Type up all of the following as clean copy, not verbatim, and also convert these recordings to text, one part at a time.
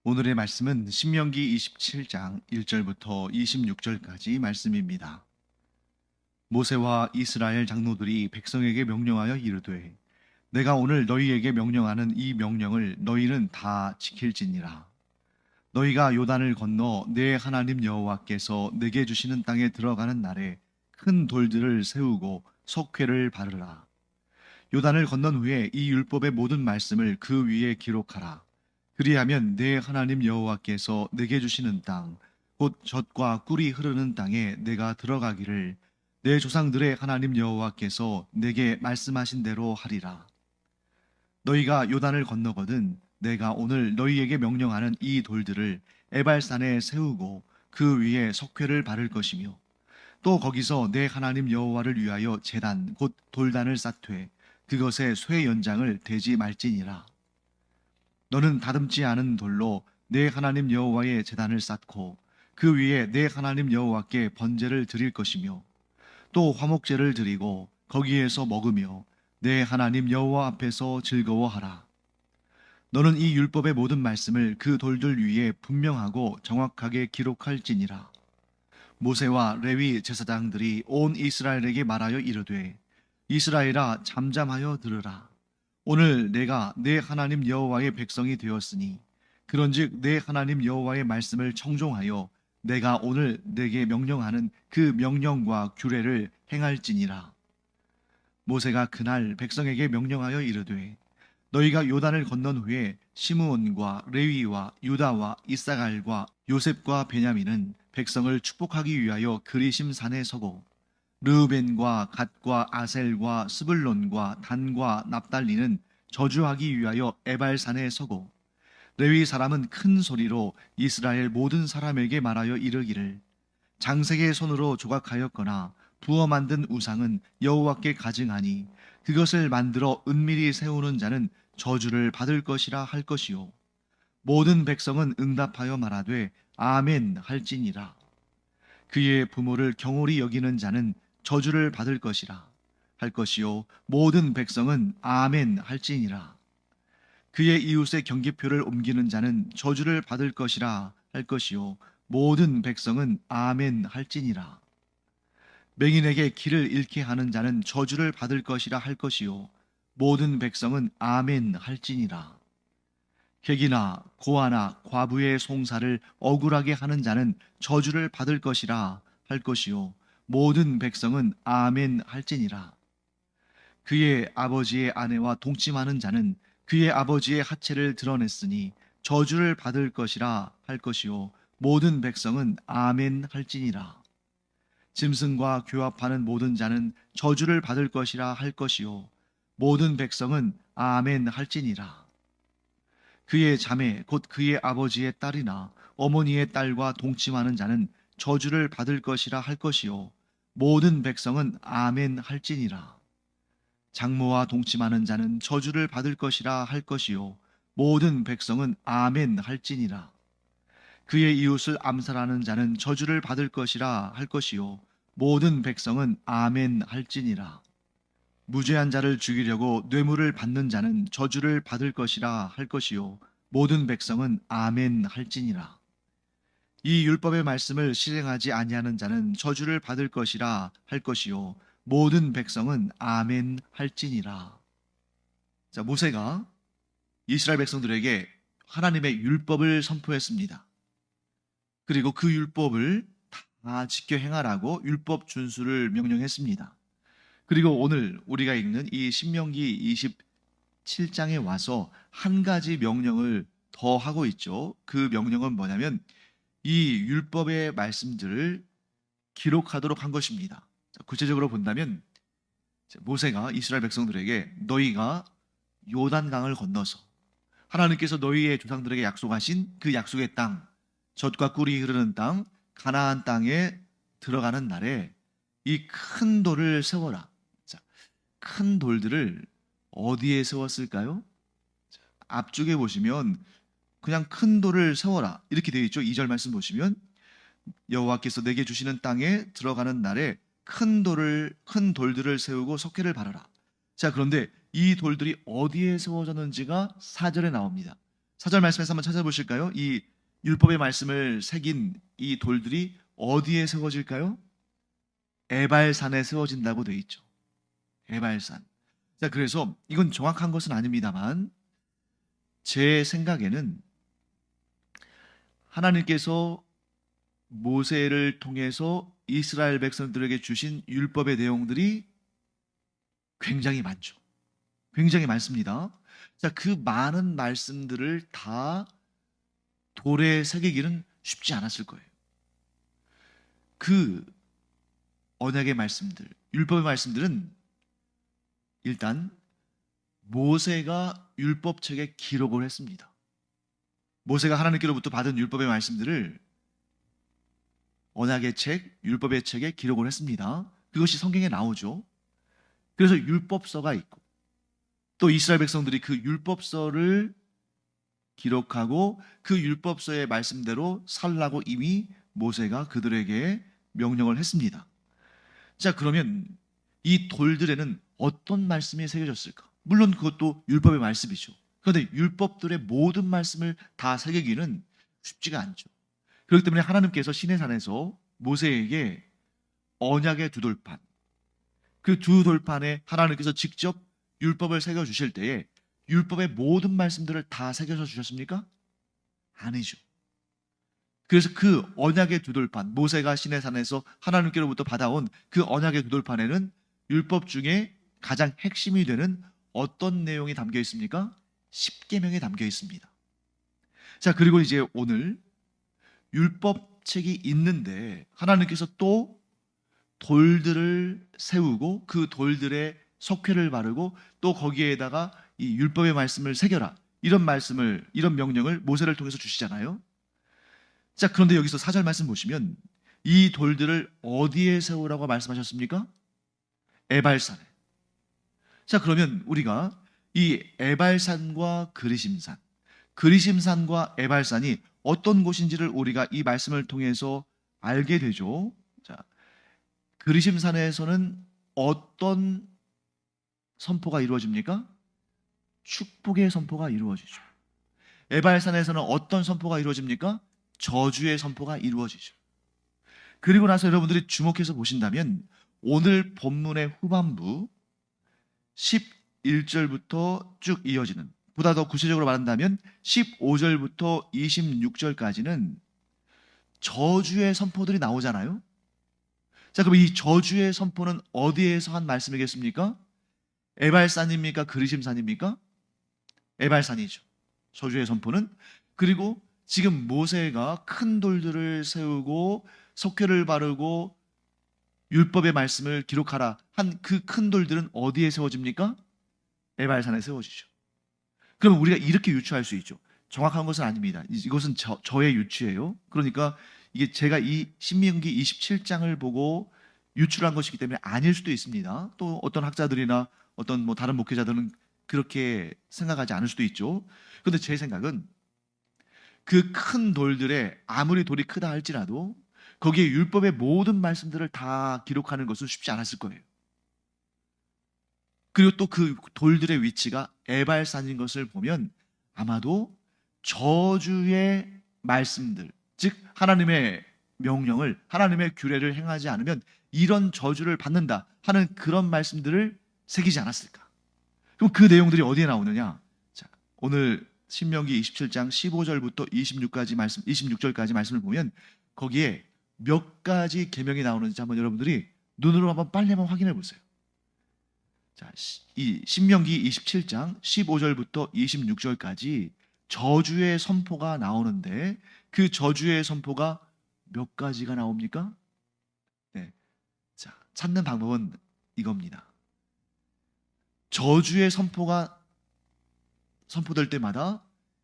오늘의 말씀은 신명기 27장 1절부터 26절까지 말씀입니다. 모세와 이스라엘 장로들이 백성에게 명령하여 이르되 내가 오늘 너희에게 명령하는 이 명령을 너희는 다 지킬지니라. 너희가 요단을 건너 내 하나님 여호와께서 내게 주시는 땅에 들어가는 날에 큰 돌들을 세우고 석회를 바르라. 요단을 건넌 후에 이 율법의 모든 말씀을 그 위에 기록하라. 그리하면 내 하나님 여호와께서 내게 주시는 땅, 곧 젖과 꿀이 흐르는 땅에 내가 들어가기를 내 조상들의 하나님 여호와께서 내게 말씀하신 대로 하리라. 너희가 요단을 건너거든 내가 오늘 너희에게 명령하는 이 돌들을 에발산에 세우고 그 위에 석회를 바를 것이며 또 거기서 내 하나님 여호와를 위하여 제단 곧 돌단을 쌓되 그것에 쇠 연장을 대지 말지니라. 너는 다듬지 않은 돌로 내 하나님 여호와의 제단을 쌓고 그 위에 내 하나님 여호와께 번제를 드릴 것이며 또 화목제를 드리고 거기에서 먹으며 내 하나님 여호와 앞에서 즐거워하라. 너는 이 율법의 모든 말씀을 그 돌들 위에 분명하고 정확하게 기록할지니라. 모세와 레위 제사장들이 온 이스라엘에게 말하여 이르되 이스라엘아 잠잠하여 들으라. 오늘 내가 내 하나님 여호와의 백성이 되었으니 그런즉 내 하나님 여호와의 말씀을 청종하여 내가 오늘 내게 명령하는 그 명령과 규례를 행할지니라. 모세가 그날 백성에게 명령하여 이르되 너희가 요단을 건넌 후에 시므온과 레위와 유다와 이사갈과 요셉과 베냐민은 백성을 축복하기 위하여 그리심 산에 서고 르우벤과 갓과 아셀과 스불론과 단과 납달리는 저주하기 위하여 에발산에 서고 레위 사람은 큰 소리로 이스라엘 모든 사람에게 말하여 이르기를 장색의 손으로 조각하였거나 부어 만든 우상은 여호와께 가증하니 그것을 만들어 은밀히 세우는 자는 저주를 받을 것이라 할 것이요 모든 백성은 응답하여 말하되 아멘 할지니라. 그의 부모를 경홀히 여기는 자는 저주를 받을 것이라 할 것이요 모든 백성은 아멘 할지니라. 그의 이웃의 경계표를 옮기는 자는 저주를 받을 것이라 할 것이요 모든 백성은 아멘 할지니라. 맹인에게 길을 잃게 하는 자는 저주를 받을 것이라 할 것이요 모든 백성은 아멘 할지니라. 객이나 고아나 과부의 송사를 억울하게 하는 자는 저주를 받을 것이라 할 것이요 모든 백성은 아멘 할지니라. 그의 아버지의 아내와 동침하는 자는 그의 아버지의 하체를 드러냈으니 저주를 받을 것이라 할 것이요 모든 백성은 아멘 할지니라. 짐승과 교합하는 모든 자는 저주를 받을 것이라 할 것이요 모든 백성은 아멘 할지니라. 그의 자매 곧 그의 아버지의 딸이나 어머니의 딸과 동침하는 자는 저주를 받을 것이라 할 것이요 모든 백성은 아멘 할지니라. 장모와 동침하는 자는 저주를 받을 것이라 할 것이요 모든 백성은 아멘 할지니라. 그의 이웃을 암살하는 자는 저주를 받을 것이라 할 것이요 모든 백성은 아멘 할지니라. 무죄한 자를 죽이려고 뇌물을 받는 자는 저주를 받을 것이라 할 것이요 모든 백성은 아멘 할지니라. 이 율법의 말씀을 실행하지 아니하는 자는 저주를 받을 것이라 할 것이요 모든 백성은 아멘 할지니라. 자, 모세가 이스라엘 백성들에게 하나님의 율법을 선포했습니다. 그리고 그 율법을 다 지켜 행하라고 율법 준수를 명령했습니다. 그리고 오늘 우리가 읽는 이 신명기 27장에 와서 한 가지 명령을 더 하고 있죠. 그 명령은 뭐냐면 이 율법의 말씀들을 기록하도록 한 것입니다. 구체적으로 본다면 모세가 이스라엘 백성들에게 너희가 요단강을 건너서 하나님께서 너희의 조상들에게 약속하신 그 약속의 땅, 젖과 꿀이 흐르는 땅, 가나안 땅에 들어가는 날에 이 큰 돌을 세워라. 자, 큰 돌들을 어디에 세웠을까요? 자, 앞쪽에 보시면 그냥 큰 돌을 세워라 이렇게 되어 있죠. 2절 말씀 보시면 여호와께서 내게 주시는 땅에 들어가는 날에 큰 돌들을 세우고 석회를 바르라. 자, 그런데 이 돌들이 어디에 세워졌는지가 4절에 나옵니다. 4절 말씀에서 한번 찾아보실까요? 이 율법의 말씀을 새긴 이 돌들이 어디에 세워질까요? 에발산에 세워진다고 되어 있죠. 에발산. 자, 그래서 이건 정확한 것은 아닙니다만 제 생각에는 하나님께서 모세를 통해서 이스라엘 백성들에게 주신 율법의 내용들이 굉장히 많죠. 굉장히 많습니다. 자, 그 많은 말씀들을 다 돌에 새기기는 쉽지 않았을 거예요. 그 언약의 말씀들, 율법의 말씀들은 일단 모세가 율법책에 기록을 했습니다. 모세가 하나님께로부터 받은 율법의 말씀들을 언약의 책, 율법의 책에 기록을 했습니다. 그것이 성경에 나오죠. 그래서 율법서가 있고 또 이스라엘 백성들이 그 율법서를 기록하고 그 율법서의 말씀대로 살라고 이미 모세가 그들에게 명령을 했습니다. 자, 그러면 이 돌들에는 어떤 말씀이 새겨졌을까? 물론 그것도 율법의 말씀이죠. 그런데 율법들의 모든 말씀을 다 새기기는 쉽지가 않죠. 그렇기 때문에 하나님께서 시내산에서 모세에게 언약의 두 돌판, 그 두 돌판에 하나님께서 직접 율법을 새겨 주실 때에 율법의 모든 말씀들을 다 새겨서 주셨습니까? 아니죠. 그래서 그 언약의 두 돌판, 모세가 시내산에서 하나님께로부터 받아온 그 언약의 두 돌판에는 율법 중에 가장 핵심이 되는 어떤 내용이 담겨 있습니까? 십계명이 담겨 있습니다. 자, 그리고 이제 오늘 율법책이 있는데 하나님께서 또 돌들을 세우고 그 돌들의 석회를 바르고 또 거기에다가 이 율법의 말씀을 새겨라, 이런 말씀을, 이런 명령을 모세를 통해서 주시잖아요. 자, 그런데 여기서 4절 말씀 보시면 이 돌들을 어디에 세우라고 말씀하셨습니까? 에발산에. 자, 그러면 우리가 이 에발산과 그리심산, 그리심산과 에발산이 어떤 곳인지를 우리가 이 말씀을 통해서 알게 되죠. 자, 그리심산에서는 어떤 선포가 이루어집니까? 축복의 선포가 이루어지죠. 에발산에서는 어떤 선포가 이루어집니까? 저주의 선포가 이루어지죠. 그리고 나서 여러분들이 주목해서 보신다면 오늘 본문의 후반부 11절부터 쭉 이어지는, 보다 더 구체적으로 말한다면 15절부터 26절까지는 저주의 선포들이 나오잖아요. 자, 그럼 이 저주의 선포는 어디에서 한 말씀이겠습니까? 에발산입니까? 그리심산입니까? 에발산이죠. 저주의 선포는. 그리고 지금 모세가 큰 돌들을 세우고 석회를 바르고 율법의 말씀을 기록하라 한 그 큰 돌들은 어디에 세워집니까? 에발산에 세워지죠. 그러면 우리가 이렇게 유추할 수 있죠. 정확한 것은 아닙니다. 이것은 저의 유추예요. 그러니까 이게 제가 이 신명기 27장을 보고 유출한 것이기 때문에 아닐 수도 있습니다. 또 어떤 학자들이나 어떤 뭐 다른 목회자들은 그렇게 생각하지 않을 수도 있죠. 그런데 제 생각은 그 큰 돌들에 아무리 돌이 크다 할지라도 거기에 율법의 모든 말씀들을 다 기록하는 것은 쉽지 않았을 거예요. 그리고 또 그 돌들의 위치가 에발산인 것을 보면 아마도 저주의 말씀들, 즉 하나님의 명령을, 하나님의 규례를 행하지 않으면 이런 저주를 받는다 하는 그런 말씀들을 새기지 않았을까? 그럼 그 내용들이 어디에 나오느냐? 자, 오늘 신명기 27장 15절부터 26절까지 말씀을 보면 거기에 몇 가지 계명이 나오는지 한번 여러분들이 눈으로 빨리 한번 확인해 보세요. 자, 이 신명기 27장 15절부터 26절까지 저주의 선포가 나오는데 그 저주의 선포가 몇 가지가 나옵니까? 네. 자, 찾는 방법은 이겁니다. 저주의 선포가 선포될 때마다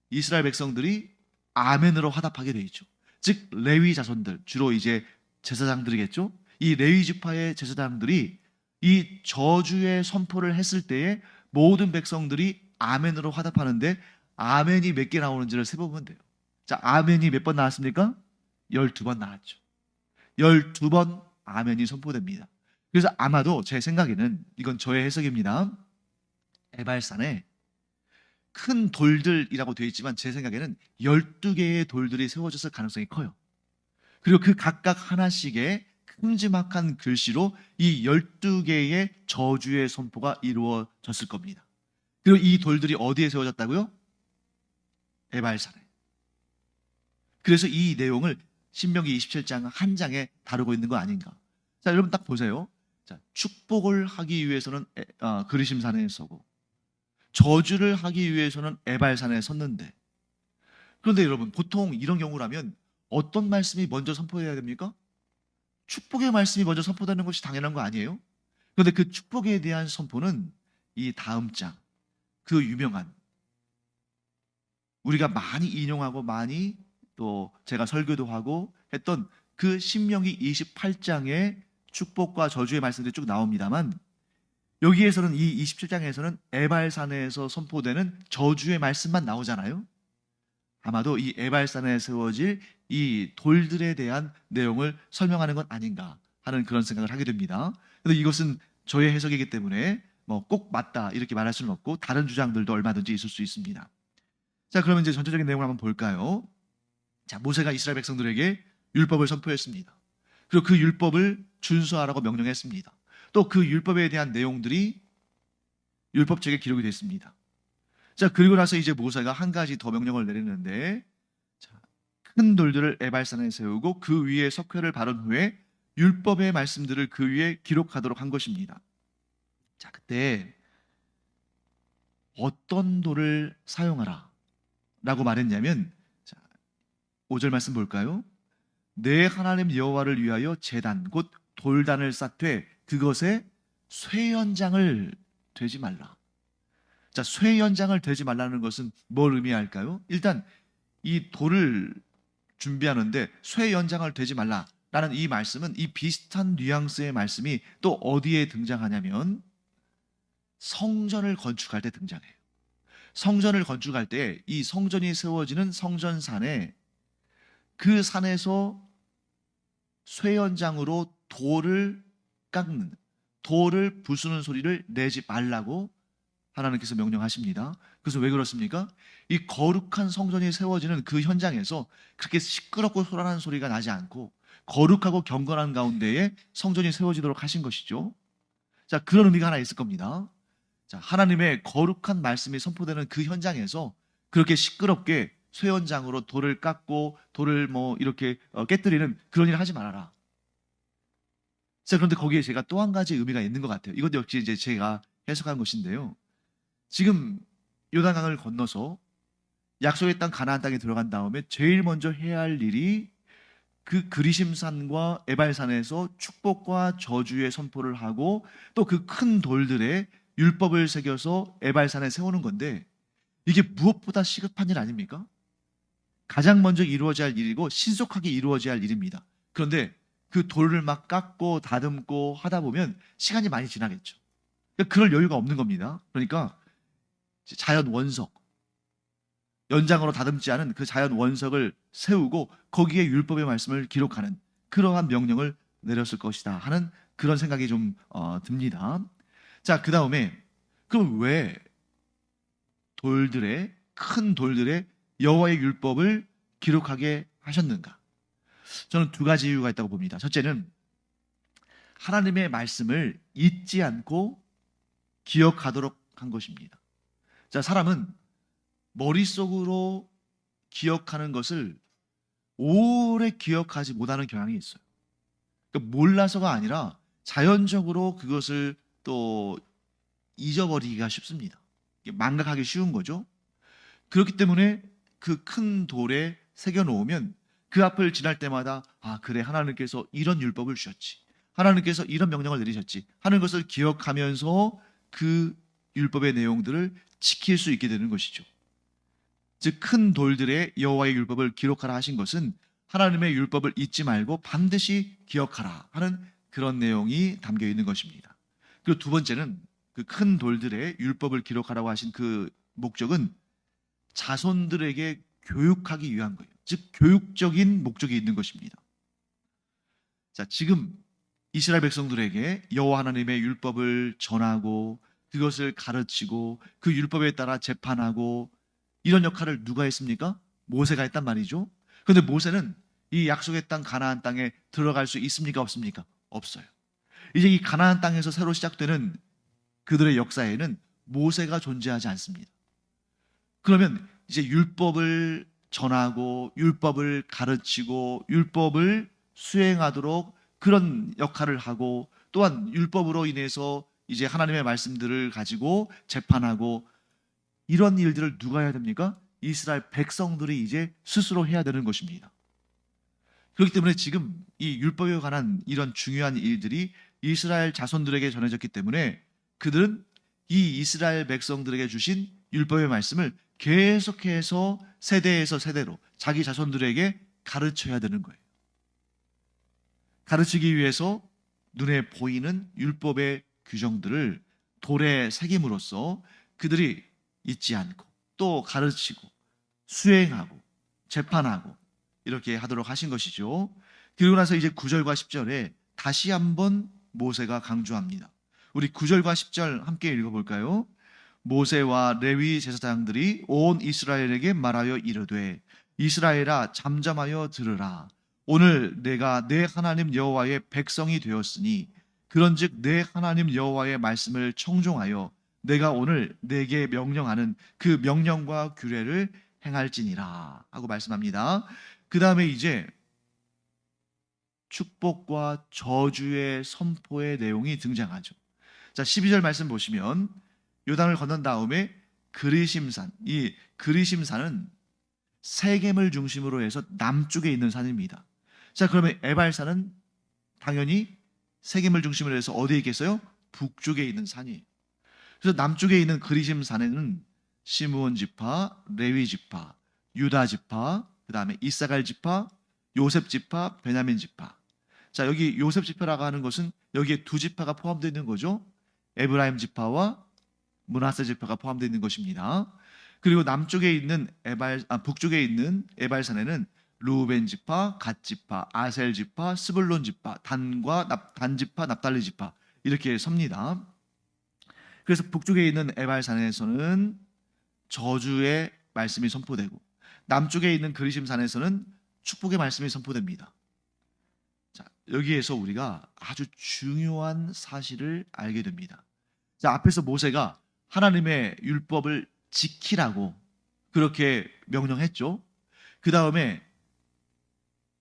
이스라엘 백성들이 아멘으로 화답하게 돼 있죠. 즉 레위 자손들, 주로 이제 제사장들이겠죠. 이 레위 지파의 제사장들이 이 저주의 선포를 했을 때에 모든 백성들이 아멘으로 화답하는데 아멘이 몇 개 나오는지를 세보면 돼요. 자, 아멘이 몇 번 나왔습니까? 12번 나왔죠. 12번 아멘이 선포됩니다. 그래서 아마도 제 생각에는, 이건 저의 해석입니다, 에발산에 큰 돌들이라고 되어 있지만 제 생각에는 12개의 돌들이 세워졌을 가능성이 커요. 그리고 그 각각 하나씩의 큼지막한 글씨로 이 12개의 저주의 선포가 이루어졌을 겁니다. 그리고 이 돌들이 어디에 세워졌다고요? 에발산에. 그래서 이 내용을 신명기 27장 한 장에 다루고 있는 거 아닌가. 자, 여러분 딱 보세요. 자, 축복을 하기 위해서는 그리심산에 서고 저주를 하기 위해서는 에발산에 섰는데, 그런데 여러분 보통 이런 경우라면 어떤 말씀이 먼저 선포해야 됩니까? 축복의 말씀이 먼저 선포되는 것이 당연한 거 아니에요? 그런데 그 축복에 대한 선포는 이 다음 장, 그 유명한 우리가 많이 인용하고 많이 또 제가 설교도 하고 했던 그 신명기 28장의 축복과 저주의 말씀들이 쭉 나옵니다만, 여기에서는 이 27장에서는 에발산에서 선포되는 저주의 말씀만 나오잖아요. 아마도 이 에발산에 세워질 이 돌들에 대한 내용을 설명하는 건 아닌가 하는 그런 생각을 하게 됩니다. 그런데 이것은 저의 해석이기 때문에 뭐 꼭 맞다 이렇게 말할 수는 없고 다른 주장들도 얼마든지 있을 수 있습니다. 자, 그러면 이제 전체적인 내용을 한번 볼까요? 자, 모세가 이스라엘 백성들에게 율법을 선포했습니다. 그리고 그 율법을 준수하라고 명령했습니다. 또 그 율법에 대한 내용들이 율법책에 기록이 됐습니다. 자, 그리고 나서 이제 모세가 한 가지 더 명령을 내리는데, 자, 큰 돌들을 에발산에 세우고 그 위에 석회를 바른 후에 율법의 말씀들을 그 위에 기록하도록 한 것입니다. 자, 그때 어떤 돌을 사용하라 라고 말했냐면, 자, 5절 말씀 볼까요? 내 하나님 여호와를 위하여 제단 곧 돌단을 쌓되 그것에 쇠연장을 되지 말라. 자, 쇠연장을 되지 말라는 것은 뭘 의미할까요? 일단 이 돌을 준비하는데 쇠연장을 되지 말라라는 이 말씀은 이 비슷한 뉘앙스의 말씀이 또 어디에 등장하냐면 성전을 건축할 때 등장해요. 성전을 건축할 때 이 성전이 세워지는 성전산에 그 산에서 쇠연장으로 돌을 깎는, 돌을 부수는 소리를 내지 말라고 하나님께서 명령하십니다. 그래서 왜 그렇습니까? 이 거룩한 성전이 세워지는 그 현장에서 그렇게 시끄럽고 소란한 소리가 나지 않고 거룩하고 경건한 가운데에 성전이 세워지도록 하신 것이죠. 자, 그런 의미가 하나 있을 겁니다. 자, 하나님의 거룩한 말씀이 선포되는 그 현장에서 그렇게 시끄럽게 쇠연장으로 돌을 깎고 돌을 뭐 이렇게 깨뜨리는 그런 일을 하지 말아라. 자, 그런데 거기에 제가 또 한 가지 의미가 있는 것 같아요. 이것도 역시 이제 제가 해석한 것인데요. 지금 요단강을 건너서 약속의 땅 가나안 땅에 들어간 다음에 제일 먼저 해야 할 일이 그 그리심산과 에발산에서 축복과 저주의 선포를 하고 또 그 큰 돌들에 율법을 새겨서 에발산에 세우는 건데, 이게 무엇보다 시급한 일 아닙니까? 가장 먼저 이루어져야 할 일이고 신속하게 이루어져야 할 일입니다. 그런데 그 돌을 막 깎고 다듬고 하다 보면 시간이 많이 지나겠죠. 그럴 여유가 없는 겁니다. 그러니까 자연 원석, 연장으로 다듬지 않은 그 자연 원석을 세우고 거기에 율법의 말씀을 기록하는 그러한 명령을 내렸을 것이다 하는 그런 생각이 좀 듭니다. 자, 그 다음에 그럼 왜 큰 돌들의 여호와의 율법을 기록하게 하셨는가? 저는 두 가지 이유가 있다고 봅니다. 첫째는 하나님의 말씀을 잊지 않고 기억하도록 한 것입니다. 자, 사람은 머릿속으로 기억하는 것을 오래 기억하지 못하는 경향이 있어요. 그러니까 몰라서가 아니라 자연적으로 그것을 또 잊어버리기가 쉽습니다. 망각하기 쉬운 거죠. 그렇기 때문에 그 큰 돌에 새겨놓으면 그 앞을 지날 때마다 아, 그래, 하나님께서 이런 율법을 주셨지, 하나님께서 이런 명령을 내리셨지 하는 것을 기억하면서 그 율법의 내용들을 지킬 수 있게 되는 것이죠. 즉, 큰 돌들의 여호와의 율법을 기록하라 하신 것은 하나님의 율법을 잊지 말고 반드시 기억하라 하는 그런 내용이 담겨 있는 것입니다. 그리고 두 번째는 그 큰 돌들의 율법을 기록하라고 하신 그 목적은 자손들에게 교육하기 위한 거예요. 즉, 교육적인 목적이 있는 것입니다. 자, 지금 이스라엘 백성들에게 여호와 하나님의 율법을 전하고 그것을 가르치고 그 율법에 따라 재판하고 이런 역할을 누가 했습니까? 모세가 했단 말이죠. 그런데 모세는 이 약속의 땅 가나안 땅에 들어갈 수 있습니까? 없습니까? 없어요. 이제 이 가나안 땅에서 새로 시작되는 그들의 역사에는 모세가 존재하지 않습니다. 그러면 이제 율법을 전하고 율법을 가르치고 율법을 수행하도록 그런 역할을 하고 또한 율법으로 인해서 이제 하나님의 말씀들을 가지고 재판하고 이런 일들을 누가 해야 됩니까? 이스라엘 백성들이 이제 스스로 해야 되는 것입니다. 그렇기 때문에 지금 이 율법에 관한 이런 중요한 일들이 이스라엘 자손들에게 전해졌기 때문에 그들은 이 이스라엘 백성들에게 주신 율법의 말씀을 계속해서 세대에서 세대로 자기 자손들에게 가르쳐야 되는 거예요. 가르치기 위해서 눈에 보이는 율법의 규정들을 돌에 새김으로써 그들이 잊지 않고 또 가르치고 수행하고 재판하고 이렇게 하도록 하신 것이죠. 그리고 나서 이제 9절과 10절에 다시 한번 모세가 강조합니다. 우리 9절과 10절 함께 읽어볼까요? 모세와 레위 제사장들이 온 이스라엘에게 말하여 이르되 이스라엘아 잠잠하여 들으라. 오늘 내가 내 하나님 여호와의 백성이 되었으니 그런즉 내 하나님 여호와의 말씀을 청종하여 내가 오늘 내게 명령하는 그 명령과 규례를 행할지니라 하고 말씀합니다. 그 다음에 이제 축복과 저주의 선포의 내용이 등장하죠. 자, 12절 말씀 보시면 요단을 건넌 다음에 그리심산, 이 그리심산은 세겜을 중심으로 해서 남쪽에 있는 산입니다. 자, 그러면 에발산은 당연히 세겜을 중심으로 해서 어디에 있겠어요? 북쪽에 있는 산이에요. 그래서 남쪽에 있는 그리심산에는 시므온 지파, 레위 지파, 유다 지파, 그 다음에 이사갈 지파, 요셉 지파, 베냐민 지파. 자, 여기 요셉 지파라고 하는 것은 여기에 두 지파가 포함되어 있는 거죠. 에브라임 지파와 므낫세 지파가 포함되어 있는 것입니다. 그리고 남쪽에 있는 북쪽에 있는 에발산에는 루벤 지파, 갓 지파, 아셀 지파, 스불론 지파, 단 지파, 납달리 지파 이렇게 섭니다. 그래서 북쪽에 있는 에발산에서는 저주의 말씀이 선포되고 남쪽에 있는 그리심산에서는 축복의 말씀이 선포됩니다. 자, 여기에서 우리가 아주 중요한 사실을 알게 됩니다. 자, 앞에서 모세가 하나님의 율법을 지키라고 그렇게 명령했죠. 그 다음에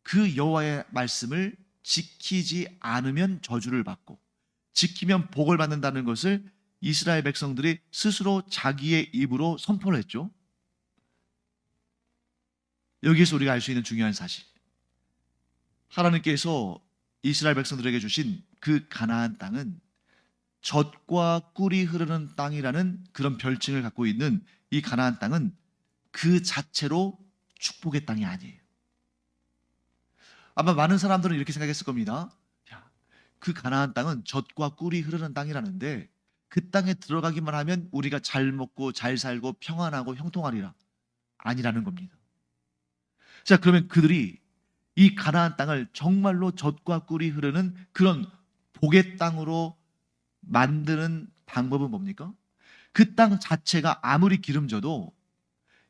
그 여호와의 말씀을 지키지 않으면 저주를 받고 지키면 복을 받는다는 것을 이스라엘 백성들이 스스로 자기의 입으로 선포를 했죠. 여기에서 우리가 알 수 있는 중요한 사실, 하나님께서 이스라엘 백성들에게 주신 그 가나안 땅은 젖과 꿀이 흐르는 땅이라는 그런 별칭을 갖고 있는 이 가나안 땅은 그 자체로 축복의 땅이 아니에요. 아마 많은 사람들은 이렇게 생각했을 겁니다. 야, 그 가나안 땅은 젖과 꿀이 흐르는 땅이라는데 그 땅에 들어가기만 하면 우리가 잘 먹고 잘 살고 평안하고 형통하리라. 아니라는 겁니다. 자, 그러면 그들이 이 가나안 땅을 정말로 젖과 꿀이 흐르는 그런 복의 땅으로 만드는 방법은 뭡니까? 그 땅 자체가 아무리 기름져도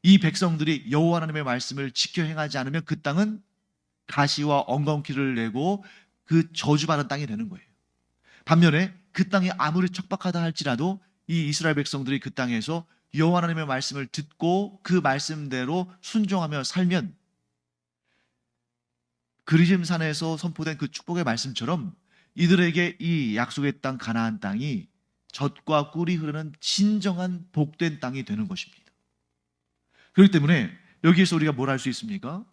이 백성들이 여호와 하나님의 말씀을 지켜 행하지 않으면 그 땅은 가시와 엉겅퀴를 내고 그 저주받은 땅이 되는 거예요. 반면에 그 땅이 아무리 척박하다 할지라도 이 이스라엘 백성들이 그 땅에서 여호와 하나님의 말씀을 듣고 그 말씀대로 순종하며 살면 그리심산에서 선포된 그 축복의 말씀처럼 이들에게 이 약속의 땅 가나안 땅이 젖과 꿀이 흐르는 진정한 복된 땅이 되는 것입니다. 그렇기 때문에 여기에서 우리가 뭘 할 수 있습니까?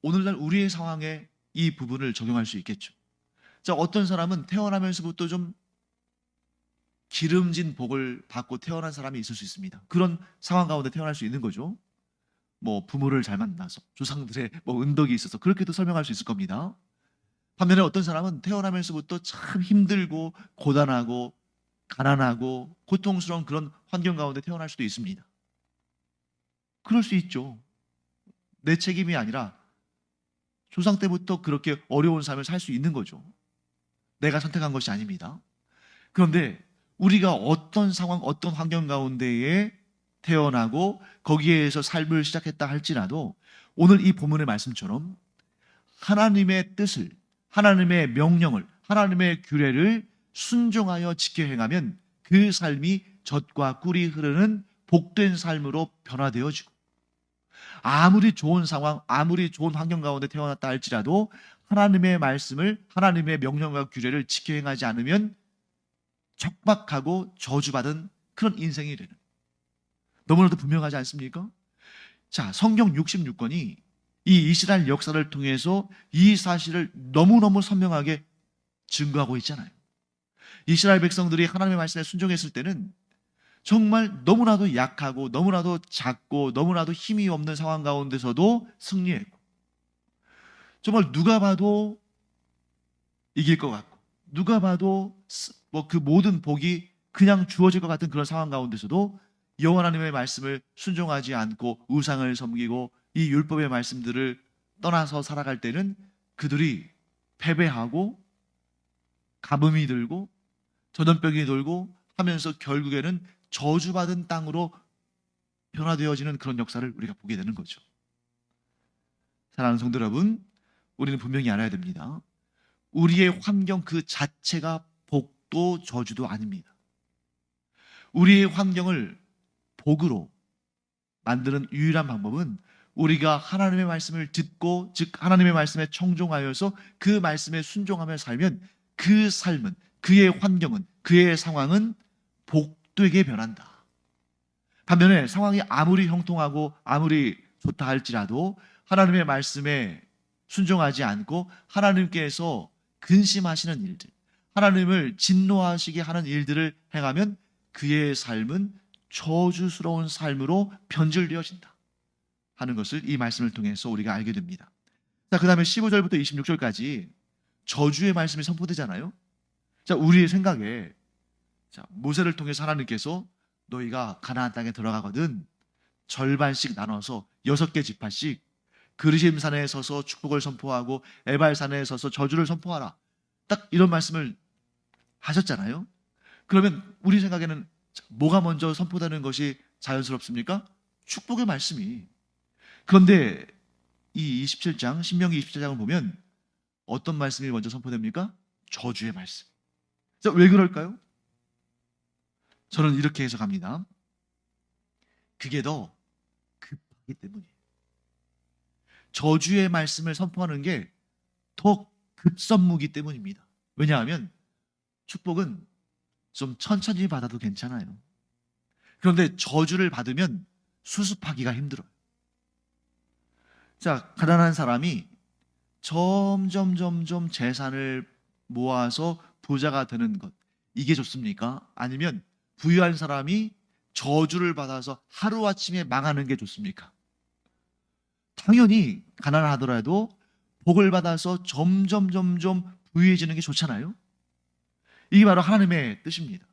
오늘날 우리의 상황에 이 부분을 적용할 수 있겠죠. 자, 어떤 사람은 태어나면서부터 좀 기름진 복을 받고 태어난 사람이 있을 수 있습니다. 그런 상황 가운데 태어날 수 있는 거죠. 뭐 부모를 잘 만나서 조상들의 뭐 은덕이 있어서 그렇게도 설명할 수 있을 겁니다. 반면에 어떤 사람은 태어나면서부터 참 힘들고 고단하고 가난하고 고통스러운 그런 환경 가운데 태어날 수도 있습니다. 그럴 수 있죠. 내 책임이 아니라 조상 때부터 그렇게 어려운 삶을 살 수 있는 거죠. 내가 선택한 것이 아닙니다. 그런데 우리가 어떤 상황, 어떤 환경 가운데에 태어나고 거기에서 삶을 시작했다 할지라도 오늘 이 본문의 말씀처럼 하나님의 뜻을, 하나님의 명령을, 하나님의 규례를 순종하여 지켜 행하면 그 삶이 젖과 꿀이 흐르는 복된 삶으로 변화되어지고, 아무리 좋은 상황, 아무리 좋은 환경 가운데 태어났다 할지라도 하나님의 말씀을, 하나님의 명령과 규례를 지켜 행하지 않으면 척박하고 저주받은 그런 인생이 되는, 너무나도 분명하지 않습니까? 자, 성경 66권이 이 이스라엘 역사를 통해서 이 사실을 너무너무 선명하게 증거하고 있잖아요. 이스라엘 백성들이 하나님의 말씀에 순종했을 때는 정말 너무나도 약하고 너무나도 작고 너무나도 힘이 없는 상황 가운데서도 승리했고, 정말 누가 봐도 이길 것 같고 누가 봐도 그 모든 복이 그냥 주어질 것 같은 그런 상황 가운데서도 여호와 하나님의 말씀을 순종하지 않고 우상을 섬기고 이 율법의 말씀들을 떠나서 살아갈 때는 그들이 패배하고 가뭄이 들고 전염병이 돌고 하면서 결국에는 저주받은 땅으로 변화되어지는 그런 역사를 우리가 보게 되는 거죠. 사랑하는 성도 여러분, 우리는 분명히 알아야 됩니다. 우리의 환경 그 자체가 복도 저주도 아닙니다. 우리의 환경을 복으로 만드는 유일한 방법은 우리가 하나님의 말씀을 듣고, 즉 하나님의 말씀에 청종하여서 그 말씀에 순종하며 살면 그 삶은, 그의 환경은, 그의 상황은 복되게 변한다. 반면에 상황이 아무리 형통하고 아무리 좋다 할지라도 하나님의 말씀에 순종하지 않고 하나님께서 근심하시는 일들, 하나님을 진노하시게 하는 일들을 행하면 그의 삶은 저주스러운 삶으로 변질되어진다 하는 것을 이 말씀을 통해서 우리가 알게 됩니다. 자, 그 다음에 15절부터 26절까지 저주의 말씀이 선포되잖아요. 자, 우리의 생각에, 자, 모세를 통해서 하나님께서 너희가 가나안 땅에 들어가거든 절반씩 나눠서 6개 지파씩 그르심산에 서서 축복을 선포하고 에발산에 서서 저주를 선포하라, 딱 이런 말씀을 하셨잖아요. 그러면 우리 생각에는 뭐가 먼저 선포되는 것이 자연스럽습니까? 축복의 말씀이. 그런데 이 27장, 신명기 27장을 보면 어떤 말씀이 먼저 선포됩니까? 저주의 말씀. 자, 왜 그럴까요? 저는 이렇게 해석합니다. 그게 더 급하기 때문이에요. 저주의 말씀을 선포하는 게 더 급선무기 때문입니다. 왜냐하면 축복은 좀 천천히 받아도 괜찮아요. 그런데 저주를 받으면 수습하기가 힘들어요. 자, 가난한 사람이 점점 재산을 모아서 부자가 되는 것, 이게 좋습니까? 아니면 부유한 사람이 저주를 받아서 하루아침에 망하는 게 좋습니까? 당연히 가난하더라도 복을 받아서 점점 부유해지는 게 좋잖아요. 이게 바로 하나님의 뜻입니다.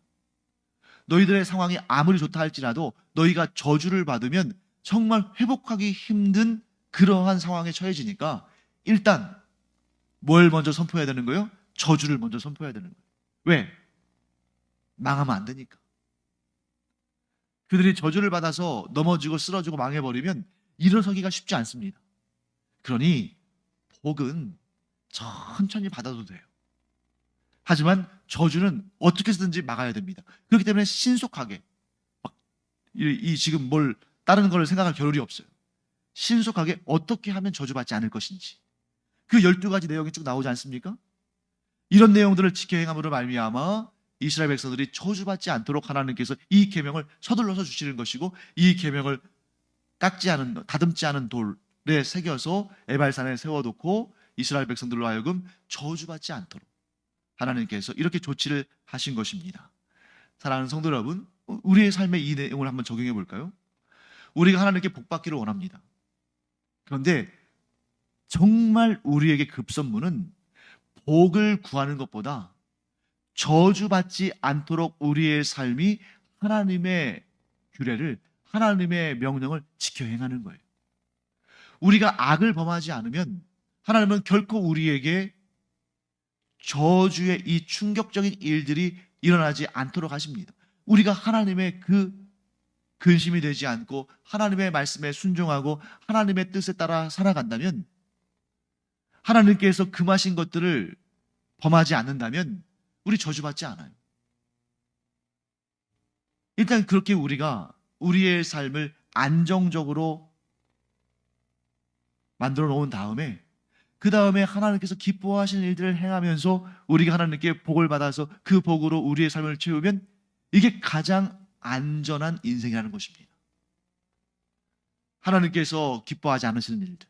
너희들의 상황이 아무리 좋다 할지라도 너희가 저주를 받으면 정말 회복하기 힘든 그러한 상황에 처해지니까 일단 뭘 먼저 선포해야 되는 거예요? 저주를 먼저 선포해야 되는 거예요. 왜? 망하면 안 되니까. 그들이 저주를 받아서 넘어지고 쓰러지고 망해버리면 일어서기가 쉽지 않습니다. 그러니 복은 천천히 받아도 돼요. 하지만 저주는 어떻게 해서든지 막아야 됩니다. 그렇기 때문에 신속하게 지금 뭘 다른 걸 생각할 겨를이 없어요. 신속하게 어떻게 하면 저주받지 않을 것인지, 그 12가지 내용이 쭉 나오지 않습니까? 이런 내용들을 지켜 행함으로 말미암아 이스라엘 백성들이 저주받지 않도록 하나님께서 이 계명을 서둘러서 주시는 것이고, 이 계명을 다듬지 않은 돌에 새겨서 에발산에 세워놓고 이스라엘 백성들로 하여금 저주받지 않도록 하나님께서 이렇게 조치를 하신 것입니다. 사랑하는 성도 여러분, 우리의 삶에 이 내용을 한번 적용해 볼까요? 우리가 하나님께 복받기를 원합니다. 그런데 정말 우리에게 급선무는 복을 구하는 것보다 저주받지 않도록 우리의 삶이 하나님의 규례를, 하나님의 명령을 지켜 행하는 거예요. 우리가 악을 범하지 않으면 하나님은 결코 우리에게 저주의 이 충격적인 일들이 일어나지 않도록 하십니다. 우리가 하나님의 그 근심이 되지 않고 하나님의 말씀에 순종하고 하나님의 뜻에 따라 살아간다면, 하나님께서 금하신 것들을 범하지 않는다면 우리 저주받지 않아요. 일단 그렇게 우리가 우리의 삶을 안정적으로 만들어 놓은 다음에, 그 다음에 하나님께서 기뻐하시는 일들을 행하면서 우리가 하나님께 복을 받아서 그 복으로 우리의 삶을 채우면 이게 가장 안전한 인생이라는 것입니다. 하나님께서 기뻐하지 않으시는 일들,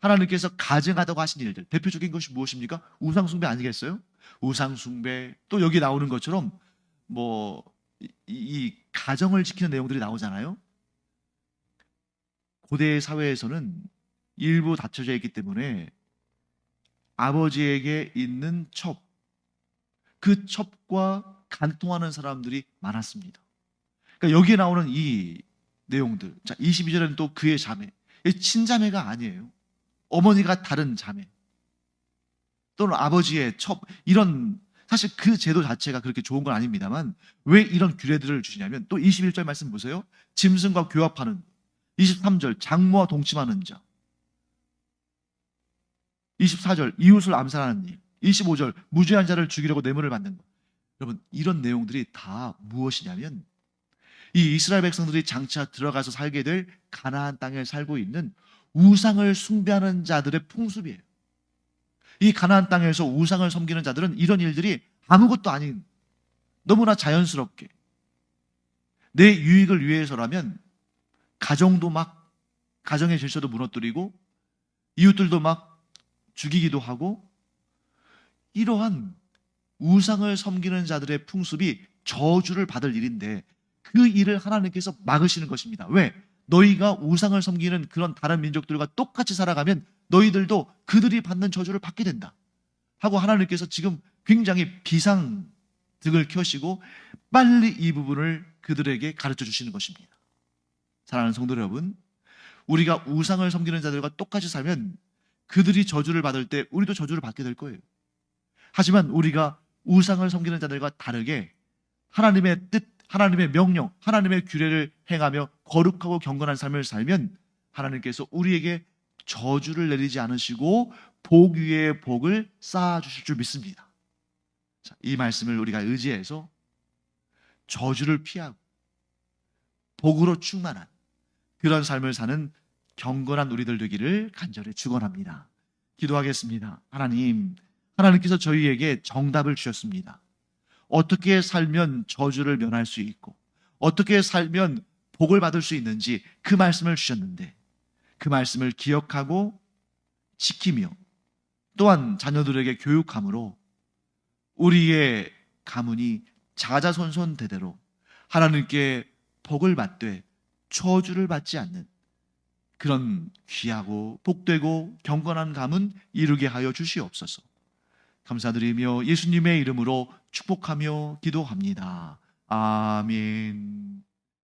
하나님께서 가증하다고 하신 일들, 대표적인 것이 무엇입니까? 우상숭배 아니겠어요? 우상숭배, 또 여기 나오는 것처럼 이 가정을 지키는 내용들이 나오잖아요. 고대 사회에서는 일부 닫혀져 있기 때문에 아버지에게 있는 첩, 그 첩과 간통하는 사람들이 많았습니다. 그러니까 여기에 나오는 이 내용들, 자 22절에는 또 그의 자매, 친자매가 아니에요. 어머니가 다른 자매 또는 아버지의 첩, 이런, 사실 그 제도 자체가 그렇게 좋은 건 아닙니다만 왜 이런 규례들을 주시냐면, 또 21절 말씀 보세요. 짐승과 교합하는, 23절 장모와 동침하는 자, 24절 이웃을 암살하는 일, 25절 무죄한 자를 죽이려고 뇌물을 받는 것. 여러분, 이런 내용들이 다 무엇이냐면 이 이스라엘 백성들이 장차 들어가서 살게 될 가나안 땅에 살고 있는 우상을 숭배하는 자들의 풍습이에요. 이 가나안 땅에서 우상을 섬기는 자들은 이런 일들이 아무것도 아닌, 너무나 자연스럽게 내 유익을 위해서라면 가정도 막, 가정의 질서도 무너뜨리고 이웃들도 막 죽이기도 하고, 이러한 우상을 섬기는 자들의 풍습이 저주를 받을 일인데 그 일을 하나님께서 막으시는 것입니다. 왜? 너희가 우상을 섬기는 그런 다른 민족들과 똑같이 살아가면 너희들도 그들이 받는 저주를 받게 된다 하고 하나님께서 지금 굉장히 비상등을 켜시고 빨리 이 부분을 그들에게 가르쳐 주시는 것입니다. 사랑하는 성도 여러분, 우리가 우상을 섬기는 자들과 똑같이 살면 그들이 저주를 받을 때 우리도 저주를 받게 될 거예요. 하지만 우리가 우상을 섬기는 자들과 다르게 하나님의 뜻, 하나님의 명령, 하나님의 규례를 행하며 거룩하고 경건한 삶을 살면 하나님께서 우리에게 저주를 내리지 않으시고 복 위에 복을 쌓아주실 줄 믿습니다. 자, 이 말씀을 우리가 의지해서 저주를 피하고 복으로 충만한 그런 삶을 사는 경건한 우리들 되기를 간절히 축원합니다. 기도하겠습니다. 하나님께서 저희에게 정답을 주셨습니다. 어떻게 살면 저주를 면할 수 있고 어떻게 살면 복을 받을 수 있는지 그 말씀을 주셨는데, 그 말씀을 기억하고 지키며 또한 자녀들에게 교육함으로 우리의 가문이 자자손손 대대로 하나님께 복을 받되 저주를 받지 않는 그런 귀하고 복되고 경건한 가문 이루게 하여 주시옵소서. 감사드리며 예수님의 이름으로 축복하며 기도합니다. 아멘.